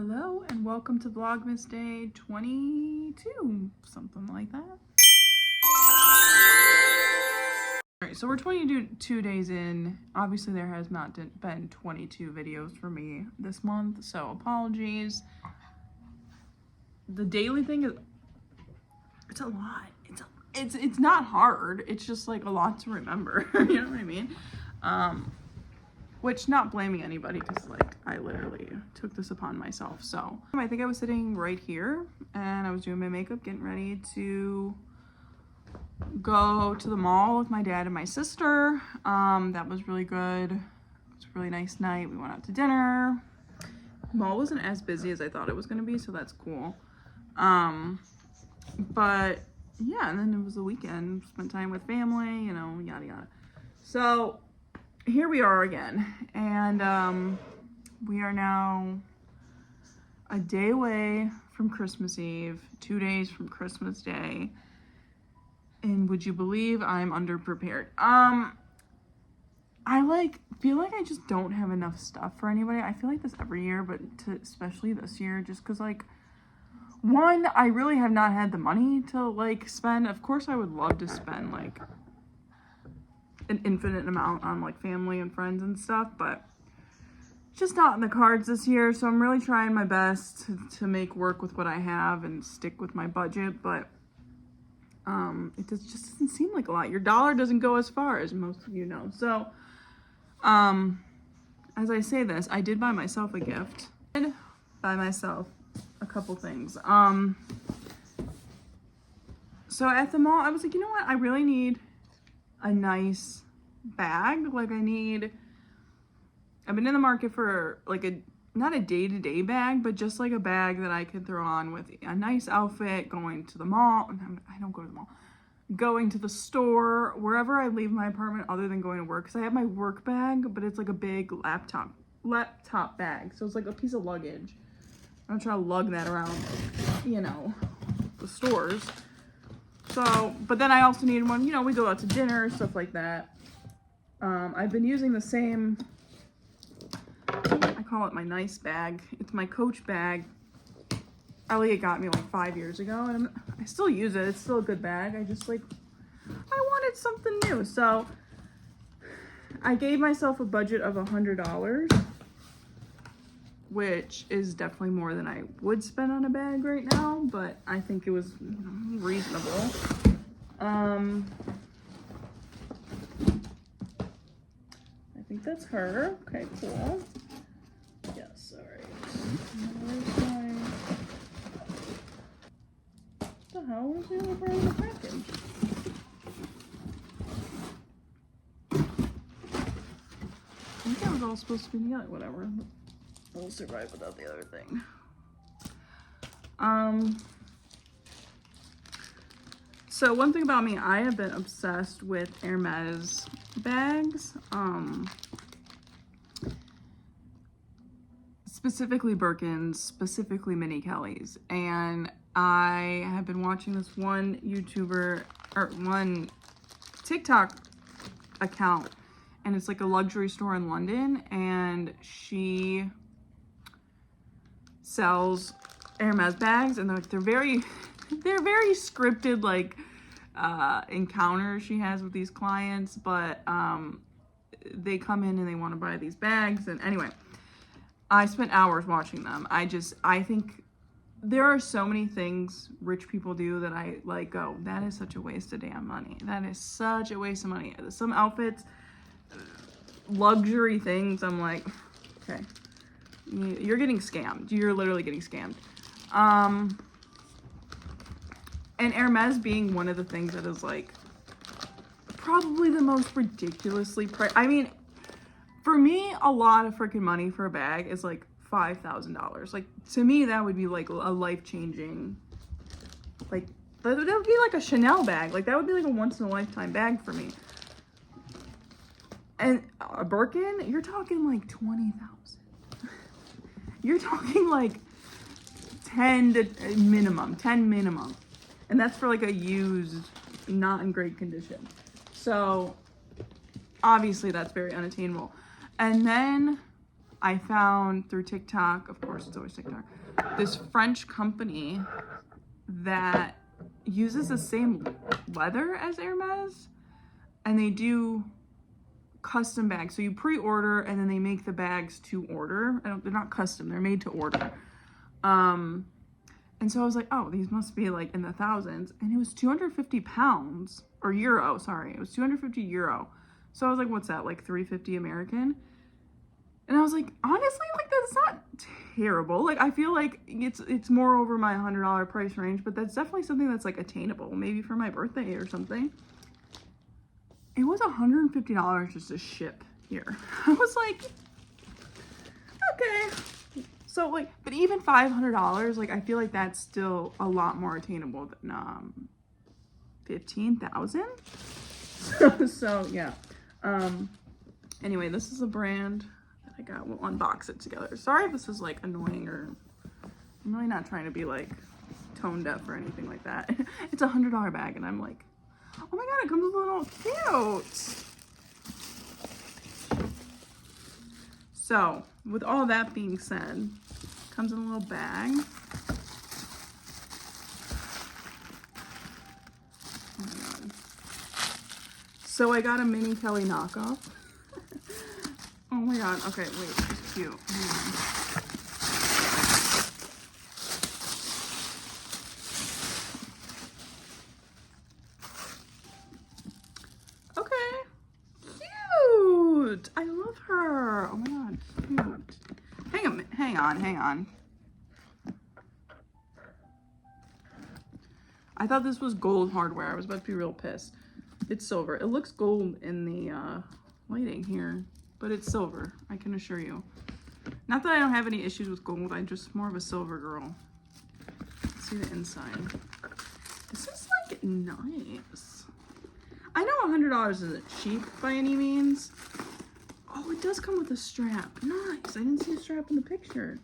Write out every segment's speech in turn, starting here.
Hello and welcome to Vlogmas Day 22, something like that. Alright, so we're 22 days in. Obviously there has not been 22 videos for me this month, so apologies. The daily thing is, it's a lot. It's not hard, it's just like a lot to remember, you know what I mean? Which, not blaming anybody, because like I literally took this upon myself. So I think I was sitting right here and I was doing my makeup, getting ready to go to the mall with my dad and my sister. That was really good. It was a really nice night. We went out to dinner. The mall wasn't as busy as I thought it was going to be, so that's cool. But yeah, and then it was the weekend, spent time with family, you know, yada yada. So here we are again, and we are now a day away from Christmas Eve, 2 days from Christmas Day, and would you believe I'm underprepared? I feel like I just don't have enough stuff for anybody. I feel like this every year, but especially this year, just because like, one, I really have not had the money to like spend. Of course I would love to spend like an infinite amount on like family and friends and stuff, but just not in the cards this year. So I'm really trying my best to make work with what I have and stick with my budget, but it just doesn't seem like a lot. Your dollar doesn't go as far, as most of you know. So as I say this, I did buy myself a gift. I did buy myself a couple things. So at the mall I was like, you know what, I really need a nice bag. Like I've been in the market for like not a day-to-day bag, but just like a bag that I could throw on with a nice outfit, going to the mall. I don't go to the mall. Going to the store, wherever I leave my apartment other than going to work. Because I have my work bag, but it's like a big laptop bag. So it's like a piece of luggage. I'm trying to lug that around, you know, the stores. So, but then I also need one, you know, we go out to dinner, stuff like that. I've been using the same, I call it my nice bag. It's my Coach bag. Elliot got me like 5 years ago, and I still use it. It's still a good bag. I just like, I wanted something new. So I gave myself a budget of $100, which is definitely more than I would spend on a bag right now, but I think it was, you know, reasonable. I think that's her. Okay, cool. Yes, all right. What the hell was the other part of the package? I think that was all supposed to be together. Whatever. We'll survive without the other thing. So one thing about me, I have been obsessed with Hermes bags. Specifically Birkins, specifically Mini Kellys. And I have been watching this one YouTuber, or one TikTok account, and it's like a luxury store in London, and she sells Hermes bags, and they're very scripted, like encounters she has with these clients, but they come in and they want to buy these bags. And anyway, I spent hours watching them. I think there are so many things rich people do that I like go, that is such a waste of damn money. That is such a waste of money. Some outfits, luxury things, I'm like, okay, you're getting scammed. You're literally getting scammed. And Hermes being one of the things that is like probably the most ridiculously priced. I mean, for me, a lot of freaking money for a bag is like $5,000. Like, to me, that would be like a life-changing, like, that would be like a Chanel bag. Like, that would be like a once-in-a-lifetime bag for me. And a Birkin, you're talking like 20,000. You're talking like 10 minimum. And that's for like a used, not in great condition. So obviously that's very unattainable. And then I found through TikTok, of course it's always TikTok, this French company that uses the same leather as Hermes, and they do custom bags. So you pre-order and then they make the bags to order. They're not custom, they're made to order. And so I was like, oh, these must be like in the thousands. And it was 250 pounds, or euro, sorry. It was 250 euro. So I was like, what's that, like 350 American? And I was like, honestly, like that's not terrible. Like I feel like it's more over my $100 price range, but that's definitely something that's like attainable. Maybe for my birthday or something. It was $150 just to ship here. I was like, okay. So like, but even $500, like I feel like that's still a lot more attainable than 15,000. So yeah. Anyway, this is a brand that I got. We'll unbox it together. Sorry if this is like annoying, or I'm really not trying to be like tone deaf or anything like that. It's a $100 bag and I'm like, oh my god, it comes with a little cute. So with all that being said, comes in a little bag. Oh my god. So I got a mini Kelly knockoff. Oh my god. Okay, wait, it's cute. Okay. Cute. I love her. Oh my god, cute. Hang on. I thought this was gold hardware. I was about to be real pissed. It's silver. It looks gold in the lighting here, but it's silver, I can assure you. Not that I don't have any issues with gold, I'm just more of a silver girl. Let's see the inside. This is like nice. I know $100 isn't cheap by any means. Oh, it does come with a strap. Nice. I didn't see a strap in the picture.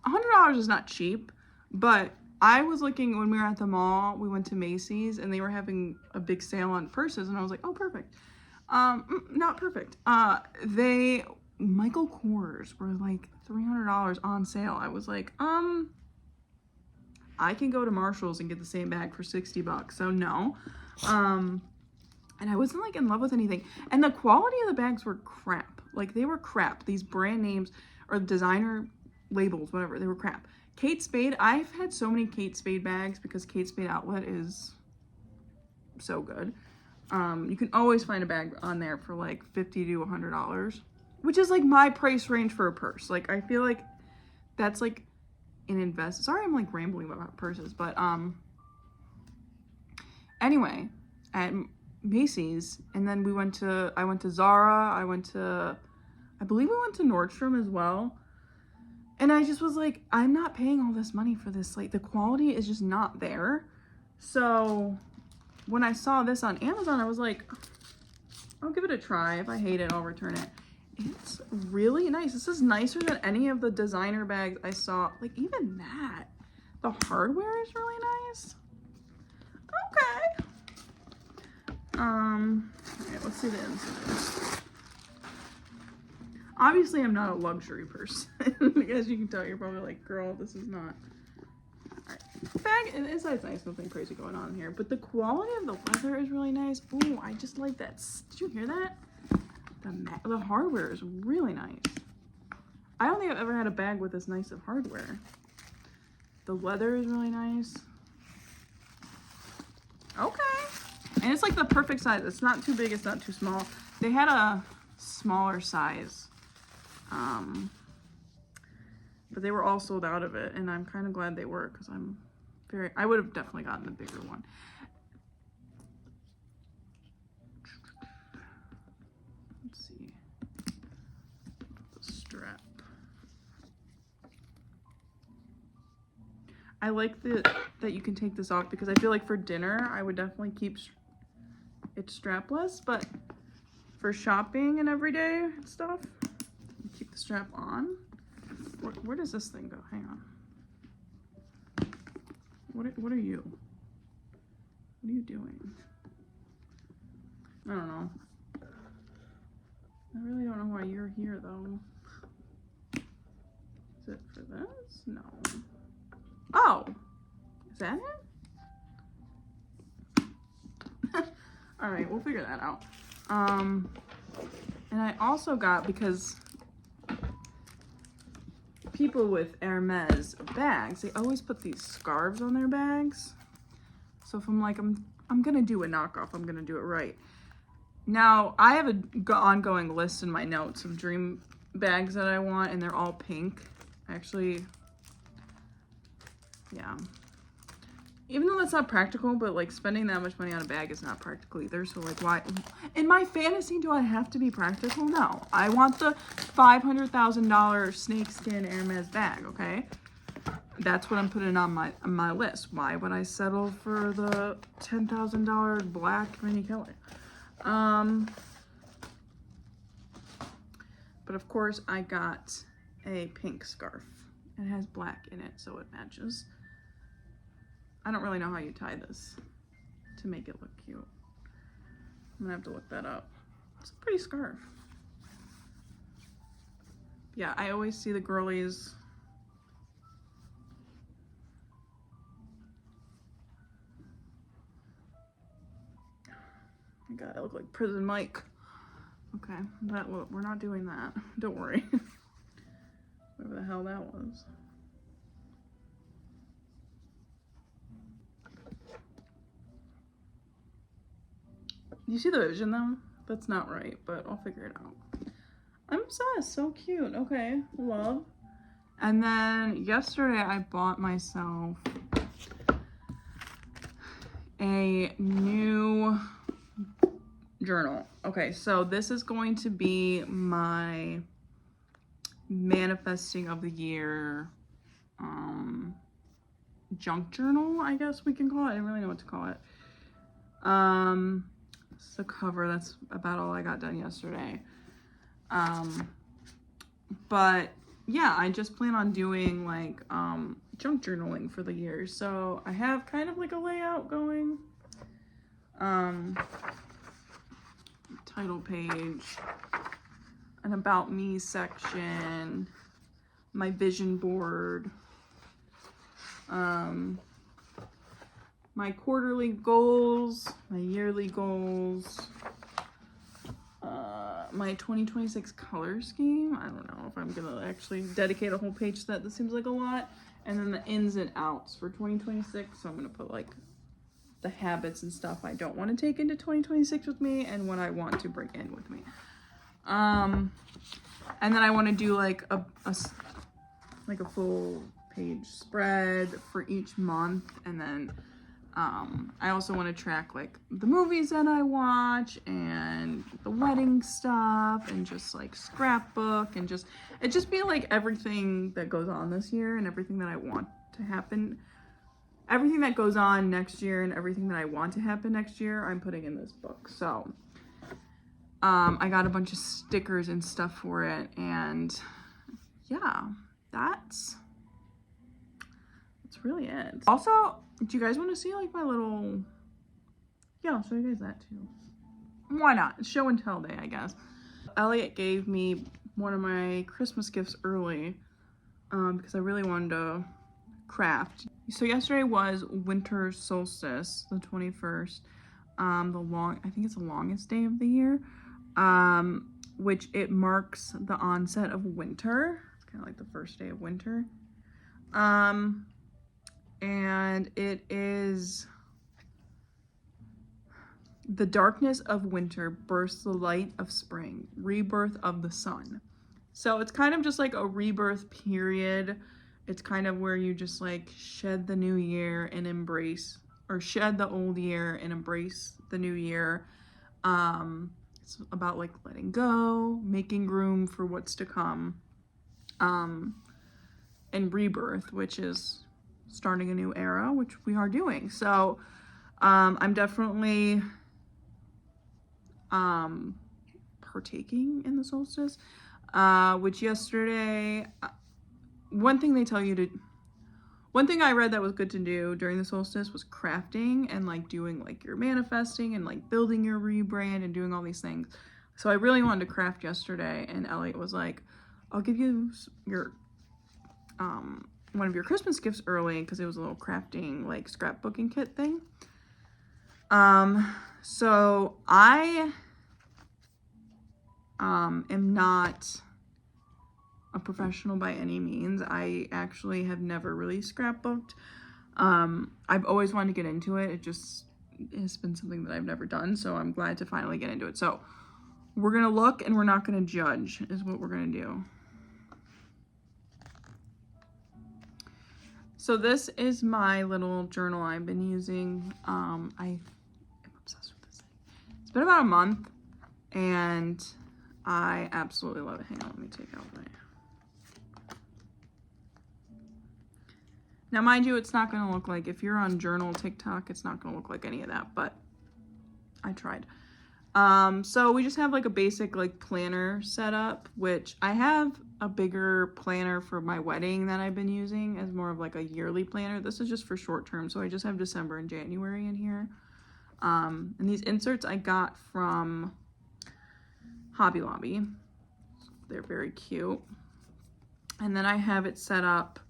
$100 is not cheap, but I was looking when we were at the mall. We went to Macy's and they were having a big sale on purses, and I was like, oh, perfect. Not perfect. Michael Kors were like $300 on sale. I was like, I can go to Marshall's and get the same bag for 60 bucks. So no. And I wasn't like in love with anything. And the quality of the bags were crap. Like they were crap. These brand names or designer labels, whatever, they were crap. Kate Spade, I've had so many Kate Spade bags because Kate Spade Outlet is so good. You can always find a bag on there for like $50 to $100, which is like my price range for a purse. Like I feel like that's like an invest. Sorry, I'm like rambling about purses, but anyway, at Macy's, and then I went to Zara, I believe we went to Nordstrom as well. And I just was like, I'm not paying all this money for this. Like the quality is just not there. So when I saw this on Amazon, I was like, I'll give it a try. If I hate it, I'll return it. It's really nice. This is nicer than any of the designer bags I saw. Like even that, the hardware is really nice. Okay. Okay, let's see the inside. Obviously, I'm not a luxury person. As you can tell, you're probably like, girl, this is not. Alright. Bag, inside's nice, nothing crazy going on here. But the quality of the leather is really nice. Ooh, I just like that. Did you hear that? The hardware is really nice. I don't think I've ever had a bag with this nice of hardware. The leather is really nice. Okay. And it's like the perfect size. It's not too big, it's not too small. They had a smaller size. But they were all sold out of it, and I'm kind of glad they were, because I would have definitely gotten the bigger one. Let's see. The strap. I like that you can take this off, because I feel like for dinner, I would definitely keep it strapless, but for shopping and everyday stuff, keep the strap on. Where does this thing go? Hang on. What are you? What are you doing? I don't know. I really don't know why you're here though. Is it for this? No. Oh, is that it? All right, we'll figure that out. And I also got, because people with Hermes bags, they always put these scarves on their bags. So if I'm like, I'm gonna do a knockoff, I'm gonna do it right. Now, I have an ongoing list in my notes of dream bags that I want, and they're all pink. Actually, yeah. Even though that's not practical, but like spending that much money on a bag is not practical either. So like, why? In my fantasy, do I have to be practical? No. I want the $500,000 snakeskin Hermes bag, okay? That's what I'm putting on my list. Why would I settle for the $10,000 black Minnie Kelly? But of course I got a pink scarf. It has black in it, so it matches. I don't really know how you tie this to make it look cute. I'm gonna have to look that up. It's a pretty scarf. Yeah, I always see the girlies. Oh my God, I look like Prison Mike. Okay, we're not doing that. Don't worry. Whatever the hell that was. You see the vision though? That's not right, but I'll figure it out. I'm obsessed. So cute. Okay, love. And then yesterday I bought myself a new journal. Okay, so this is going to be my manifesting of the year junk journal, I guess we can call it. I didn't really know what to call it. This is the cover. That's about all I got done yesterday. But yeah, I just plan on doing like junk journaling for the year. So I have kind of like a layout going. Title page, an about me section, my vision board, my quarterly goals, my yearly goals, my 2026 color scheme. I don't know if I'm gonna actually dedicate a whole page to that. This seems like a lot. And then the ins and outs for 2026. So I'm gonna put like the habits and stuff I don't want to take into 2026 with me and what I want to bring in with me. And then I want to do like a full page spread for each month. And then I also want to track like the movies that I watch and the wedding stuff and just like scrapbook and just be like everything that goes on this year and everything that I want to happen. Everything that goes on next year and everything that I want to happen next year, I'm putting in this book. So, I got a bunch of stickers and stuff for it. And yeah, that's really it. Also, do you guys want to see like my little, yeah, I'll show you guys that too. Why not? It's show and tell day, I guess. Elliot gave me one of my Christmas gifts early, because I really wanted to craft. So yesterday was winter solstice, the 21st. I think it's the longest day of the year, which it marks the onset of winter. It's kind of like the first day of winter. And it is the darkness of winter bursts the light of spring, rebirth of the sun. So it's kind of just like a rebirth period. It's kind of where you just like shed the new year and embrace, or shed the old year and embrace the new year. It's about like letting go, making room for what's to come, and rebirth, which is starting a new era, which we are doing. So I'm definitely partaking in the solstice, which yesterday, one thing I read that was good to do during the solstice was crafting and like doing like your manifesting and like building your rebrand and doing all these things. So I really wanted to craft yesterday, and Elliot was like, I'll give you one of your Christmas gifts early because it was a little crafting, like, scrapbooking kit thing. So I am not a professional by any means. I actually have never really scrapbooked. I've always wanted to get into it. It just has been something that I've never done, so I'm glad to finally get into it. So we're gonna look and we're not gonna judge is what we're gonna do. So this is my little journal I've been using. I am obsessed with this thing. It's been about a month and I absolutely love it. Hang on, let me take out my... Now, mind you, it's not going to look like, if you're on journal TikTok, it's not going to look like any of that, but I tried. So we just have like a basic like planner setup, which I have a bigger planner for my wedding that I've been using as more of like a yearly planner. This is just for short term, so I just have December and January in here. And these inserts I got from Hobby Lobby. They're very cute. And then I have it set up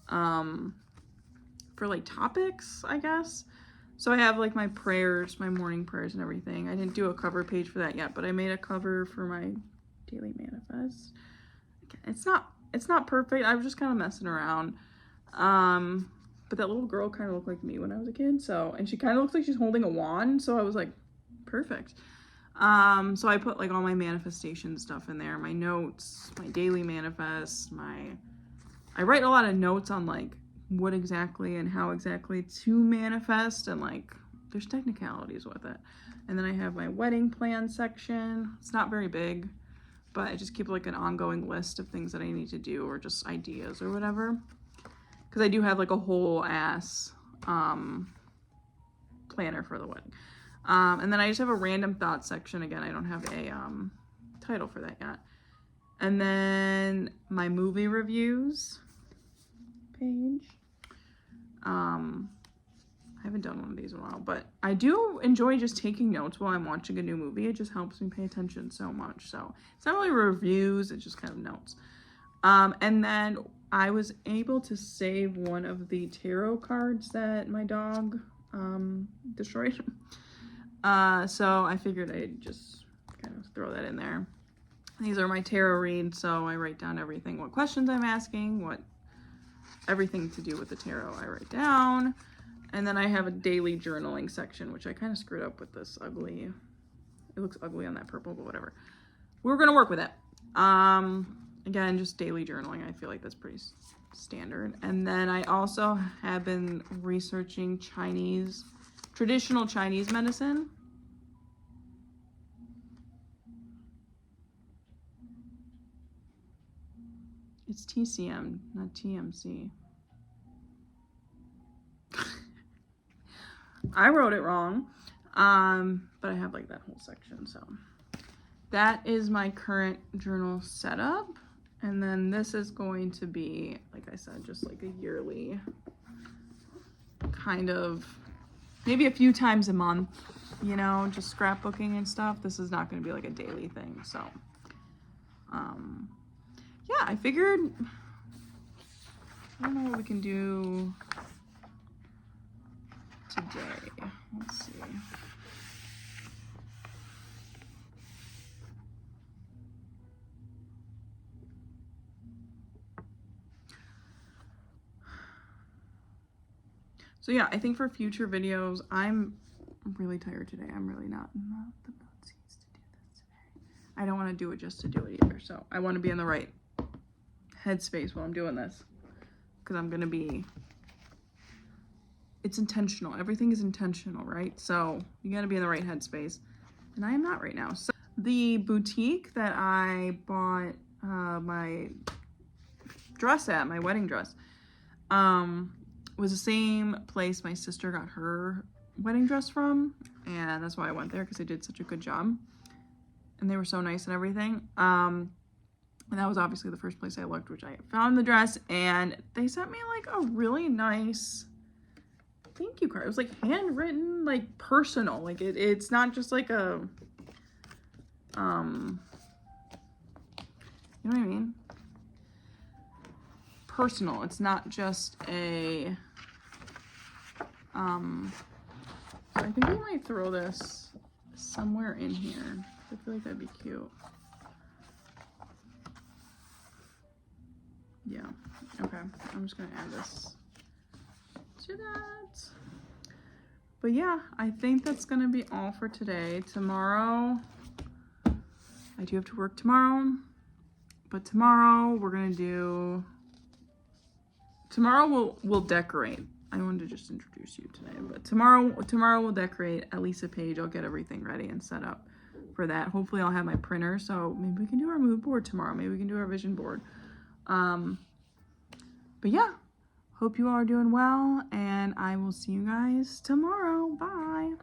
for like topics, I guess. So I have like my prayers, my morning prayers and everything. I didn't do a cover page for that yet, but I made a cover for my daily manifest. It's not perfect. I was just kind of messing around. But that little girl kind of looked like me when I was a kid. So, and she kind of looks like she's holding a wand. So I was like, perfect. So I put like all my manifestation stuff in there, my notes, my daily manifest, I write a lot of notes on like what exactly and how exactly to manifest, and like there's technicalities with it. And then I have my wedding plan section. It's not very big, but I just keep like an ongoing list of things that I need to do or just ideas or whatever. Because I do have like a whole ass planner for the wedding. And then I just have a random thoughts section. Again, I don't have a title for that yet. And then my movie reviews page. I haven't done one of these in a while, but I do enjoy just taking notes while I'm watching a new movie. It just helps me pay attention so much. So it's not really reviews, it's just kind of notes. And then I was able to save one of the tarot cards that my dog destroyed. So I figured I'd just kind of throw that in there. These are my tarot reads, so I write down everything, what questions I'm asking, everything to do with the tarot I write down. And then I have a daily journaling section, which I kind of screwed up with this ugly, it looks ugly on that purple, but whatever. We're gonna work with it. Again, just daily journaling. I feel like that's pretty standard. And then I also have been researching traditional Chinese medicine. It's TCM, not TMC. I wrote it wrong, but I have like that whole section. So that is my current journal setup. And then this is going to be, like I said, just like a yearly kind of, maybe a few times a month, you know, just scrapbooking and stuff. This is not going to be like a daily thing. So, yeah, I figured, I don't know what we can do today. Let's see. So yeah, I think for future videos, I'm really tired today. I'm really not the bootsies to do this today. I don't want to do it just to do it either. So I want to be in the right headspace while I'm doing this, because I'm going to be, it's intentional. Everything is intentional, right? So you got to be in the right headspace, and I am not right now. So the boutique that I bought my dress at, my wedding dress, was the same place my sister got her wedding dress from, and that's why I went there, because they did such a good job and they were so nice and everything. And that was obviously the first place I looked, which I found the dress, and they sent me like a really nice thank you card. It was like handwritten, like personal, like it's not just like a you know what I mean, personal. It's not just a, I think we might throw this somewhere in here. I feel like that'd be cute. Yeah, okay. I'm just gonna add this to that. But yeah, I think that's gonna be all for today. Tomorrow, I do have to work tomorrow, but tomorrow we're gonna do, tomorrow we'll decorate. I wanted to just introduce you today, but tomorrow we'll decorate at least a page. I'll get everything ready and set up for that. Hopefully I'll have my printer, so maybe we can do our mood board tomorrow. Maybe we can do our vision board. But yeah, hope you all are doing well, and I will see you guys tomorrow. Bye.